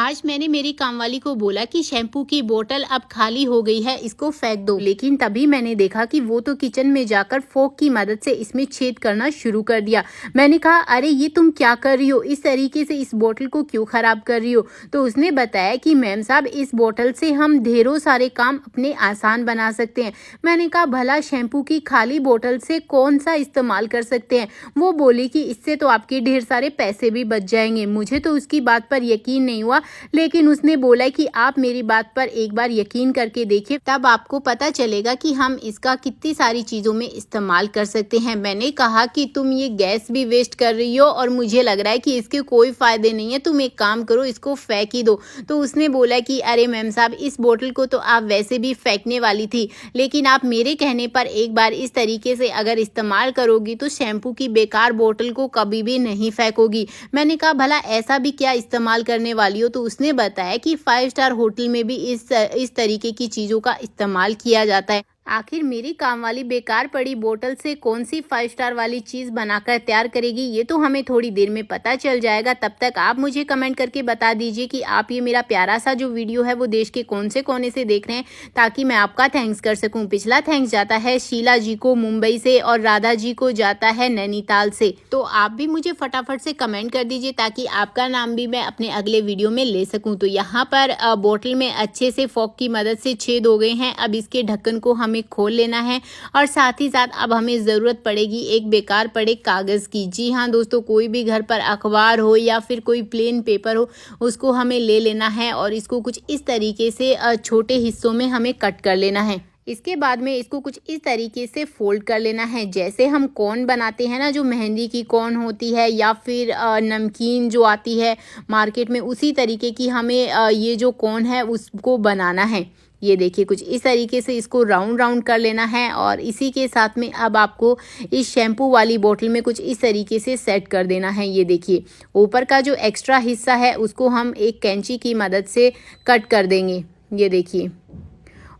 आज मैंने मेरी कामवाली को बोला कि शैम्पू की बोतल अब खाली हो गई है, इसको फेंक दो। लेकिन तभी मैंने देखा कि वो तो किचन में जाकर फोक की मदद से इसमें छेद करना शुरू कर दिया। मैंने कहा, अरे ये तुम क्या कर रही हो, इस तरीके से इस बोतल को क्यों खराब कर रही हो। तो उसने बताया कि मैम साहब, इस बोतल से हम ढेरों सारे काम अपने आसान बना सकते हैं। मैंने कहा, भला शैम्पू की खाली बोतल से कौन सा इस्तेमाल कर सकते हैं। वो बोली कि इससे तो आपके ढेर सारे पैसे भी बच जाएंगे। मुझे तो उसकी बात पर यकीन नहीं हुआ, लेकिन उसने बोला कि आप मेरी बात पर एक बार यकीन करके देखिए, तब आपको पता चलेगा कि हम इसका कितनी सारी चीज़ों में इस्तेमाल कर सकते हैं। मैंने कहा कि तुम ये गैस भी वेस्ट कर रही हो और मुझे लग रहा है कि इसके कोई फ़ायदे नहीं है, तुम एक काम करो, इसको फेंक ही दो। तो उसने बोला कि अरे मैम साहब, इस बोतल को तो आप वैसे भी फेंकने वाली थी, लेकिन आप मेरे कहने पर एक बार इस तरीके से अगर इस्तेमाल करोगी तो शैम्पू की बेकार बोतल को कभी भी नहीं फेंकोगी। मैंने कहा, भला ऐसा भी क्या इस्तेमाल करने वाली हो। तो उसने बताया कि 5 स्टार होटल में भी इस तरीके की चीज़ों का इस्तेमाल किया जाता है। आखिर मेरी काम वाली बेकार पड़ी बोतल से कौन सी 5 स्टार वाली चीज़ बनाकर तैयार करेगी, ये तो हमें थोड़ी देर में पता चल जाएगा। तब तक आप मुझे कमेंट करके बता दीजिए कि आप ये मेरा प्यारा सा जो वीडियो है वो देश के कौन से कोने से देख रहे हैं, ताकि मैं आपका थैंक्स कर सकूं। पिछला थैंक्स जाता है शीला जी को मुंबई से और राधा जी को जाता है नैनीताल से। तो आप भी मुझे फटाफट से कमेंट कर दीजिए ताकि आपका नाम भी मैं अपने अगले वीडियो में ले सकूँ। तो यहाँ पर बोतल में अच्छे से फॉक की मदद से छेद हो गए हैं। अब इसके ढक्कन को हमें खोल लेना है और साथ ही साथ अब हमें ज़रूरत पड़ेगी एक बेकार पड़े कागज़ की। जी हाँ दोस्तों, कोई भी घर पर अखबार हो या फिर कोई प्लेन पेपर हो, उसको हमें ले लेना है और इसको कुछ इस तरीके से छोटे हिस्सों में हमें कट कर लेना है। इसके बाद में इसको कुछ इस तरीके से फोल्ड कर लेना है, जैसे हम कॉर्न बनाते हैं ना, जो मेहंदी की कॉर्न होती है या फिर नमकीन जो आती है मार्केट में, उसी तरीके की हमें ये जो कॉर्न है उसको बनाना है। ये देखिए, कुछ इस तरीके से इसको राउंड राउंड कर लेना है और इसी के साथ में अब आपको इस शैम्पू वाली बोतल में कुछ इस तरीके से सेट कर देना है। ये देखिए, ऊपर का जो एक्स्ट्रा हिस्सा है उसको हम एक कैंची की मदद से कट कर देंगे। ये देखिए,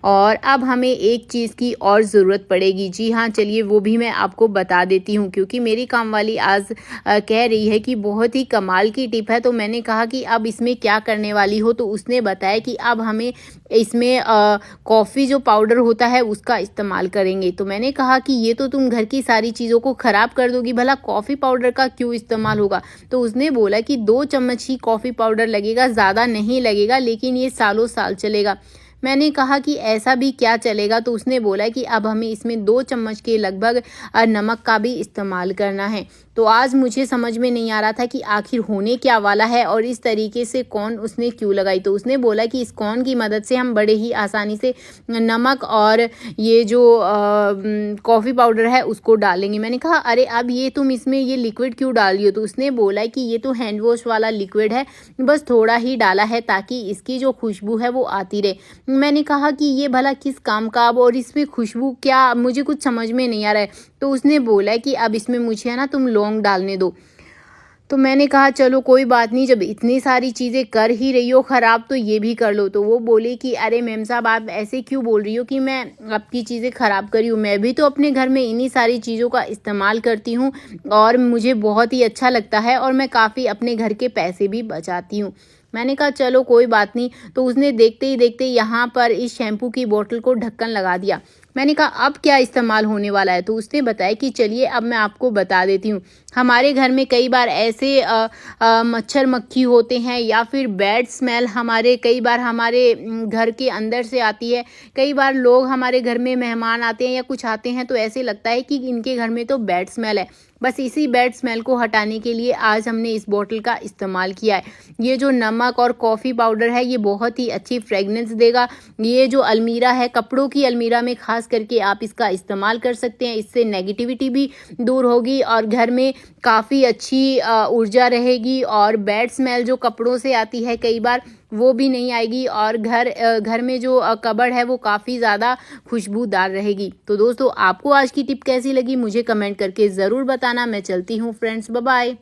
और अब हमें एक चीज़ की और ज़रूरत पड़ेगी। जी हाँ, चलिए वो भी मैं आपको बता देती हूँ, क्योंकि मेरी काम वाली आज कह रही है कि बहुत ही कमाल की टिप है। तो मैंने कहा कि अब इसमें क्या करने वाली हो। तो उसने बताया कि अब हमें इसमें कॉफ़ी जो पाउडर होता है उसका इस्तेमाल करेंगे। तो मैंने कहा कि ये तो तुम घर की सारी चीज़ों को ख़राब कर दोगी, भला कॉफ़ी पाउडर का क्यों इस्तेमाल होगा। तो उसने बोला कि 2 चम्मच ही कॉफ़ी पाउडर लगेगा, ज़्यादा नहीं लगेगा, लेकिन ये सालों साल चलेगा। मैंने कहा कि ऐसा भी क्या चलेगा। तो उसने बोला कि अब हमें इसमें 2 चम्मच के लगभग नमक का भी इस्तेमाल करना है। तो आज मुझे समझ में नहीं आ रहा था कि आखिर होने क्या वाला है और इस तरीके से कॉर्न उसने क्यों लगाई। तो उसने बोला कि इस कॉर्न की मदद से हम बड़े ही आसानी से नमक और ये जो कॉफ़ी पाउडर है उसको डालेंगे। मैंने कहा, अरे अब ये तुम इसमें ये लिक्विड क्यों डाल रही हो। तो उसने बोला कि ये तो हैंड वॉश वाला लिक्विड है, बस थोड़ा ही डाला है ताकि इसकी जो खुशबू है वो आती रहे। मैंने कहा कि ये भला किस काम का, अब और इसमें खुशबू क्या, मुझे कुछ समझ में नहीं आ रहा है। तो उसने बोला कि अब इसमें मुझे है ना तुम लौंग डालने दो। तो मैंने कहा चलो कोई बात नहीं, जब इतनी सारी चीज़ें कर ही रही हो ख़राब तो ये भी कर लो। तो वो बोली कि अरे मैम साहब, आप ऐसे क्यों बोल रही हो कि मैं आपकी चीज़ें ख़राब करी हूँ। मैं भी तो अपने घर में इन्हीं सारी चीज़ों का इस्तेमाल करती हूँ और मुझे बहुत ही अच्छा लगता है और मैं काफ़ी अपने घर के पैसे भी बचाती हूँ। मैंने कहा चलो कोई बात नहीं। तो उसने देखते ही देखते यहाँ पर इस शैम्पू की बोतल को ढक्कन लगा दिया। मैंने कहा अब क्या इस्तेमाल होने वाला है। तो उसने बताया कि चलिए अब मैं आपको बता देती हूँ। हमारे घर में कई बार ऐसे मच्छर मक्खी होते हैं या फिर बैड स्मेल हमारे कई बार हमारे घर के अंदर से आती है। कई बार लोग हमारे घर में मेहमान आते हैं या कुछ आते हैं तो ऐसे लगता है कि इनके घर में तो बैड स्मेल है। बस इसी बैड स्मेल को हटाने के लिए आज हमने इस बोतल का इस्तेमाल किया है। ये जो नमक और कॉफ़ी पाउडर है ये बहुत ही अच्छी फ्रेगनेंस देगा। ये जो अलमीरा है, कपड़ों की अलमीरा में खास करके आप इसका इस्तेमाल कर सकते हैं। इससे नेगेटिविटी भी दूर होगी और घर में काफ़ी अच्छी ऊर्जा रहेगी और बैड स्मेल जो कपड़ों से आती है कई बार वो भी नहीं आएगी और घर में जो कबर्ड है वो काफ़ी ज़्यादा खुशबूदार रहेगी। तो दोस्तों, आपको आज की टिप कैसी लगी मुझे कमेंट करके ज़रूर बताना। मैं चलती हूँ फ्रेंड्स, बाय बाय।